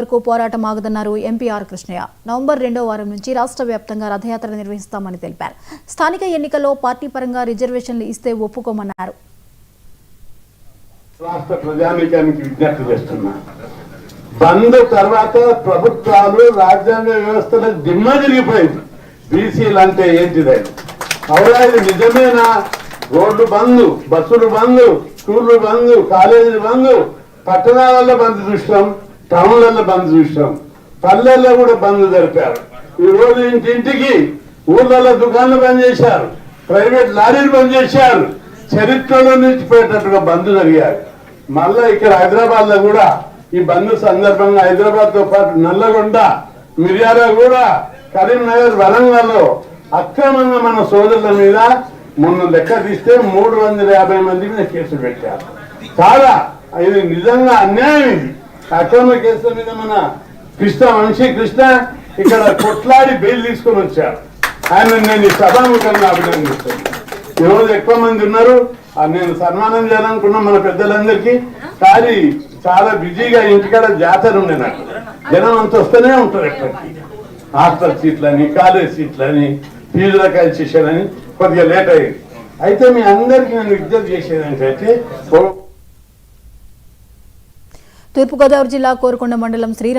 వరకు పోరాటం ఆగదన్నారు MP are Krishnaiah. November 2వ వారం నుంచి రాష్ట్ర వ్యాప్తంగా రథయాత్ర నిర్వహిస్తామని తెలిపారు. స్థానిక ఎన్నికల్లో పార్టీ పరంగా రిజర్వేషన్లు ఇస్తే ఒప్పుకోమన్నారు. రాష్ట్ర ప్రజానీకానికి విజ్ఞప్తి చేస్తున్నా, బంద్ తర్వాత ప్రభుత్వాలు రాజ్యాంగ వ్యవస్థలో దిమ్మ తిరిగిపోయింది. బీసీలు అంటే ఏంటిది? అవునా, ఇది నిజమేనా? రోడ్లు బంద్, బస్సులు బంద్, స్కూళ్లు బంద్, కాలేజీలు బంద్, పట్టణాలలో బంద్ చూసాం, టౌన్లలో బంద్ చూసాం, పల్లెల్లో కూడా బంద్ జరిపారు. ఈ రోజు ఇంటింటికి ఊర్లలో దుకాణాలు బంద్ చేశారు, ప్రైవేట్ లారీలు బంద్ చేశారు. చరిత్రలో నిలిచిపోయేటట్టుగా బంద్ జరిగారు. మళ్ళా ఇక్కడ హైదరాబాద్ లో కూడా ఈ బంద్ సందర్భంగా హైదరాబాద్ తో పాటు నల్లగొండ, మిర్యాలగూడ, కరీంనగర్, వరంగల్ లో అక్రమంగా మన సోదరుల మీద మొన్న లెక్క తీస్తే 350 మంది మీద కేసులు పెట్టారు. చాలా ఇది నిజంగా అన్యాయం. ఇది అక్రమ కేసుల మీద మన వంశీ కృష్ణ ఇక్కడ కొట్లాడి బెయిల్ తీసుకొని వచ్చారు. ఆయన నేను ఈ సభాముఖంగా అభినందిస్తాను. ఈరోజు ఎక్కువ మంది ఉన్నారు, నేను సన్మానం చేయాలనుకున్నా మన పెద్దలందరికీ. కానీ చాలా బిజీగా ఇంటికాడ జాతర ఉండే, నాకు జనం అంత వస్తూనే ఉంటారు. ఎక్కడికి హాస్టల్ సీట్లని, కాలేజ్ సీట్లని, ఫీజుల కన్సెషన్లని కొద్దిగా లేట్ అయ్యింది. అయితే మీ అందరికీ నేను విజ్ఞప్తి చేసేది ఏంటంటే, తూర్పుగోదావరి జిల్లా కోరుకొండ మండలం శ్రీరంగ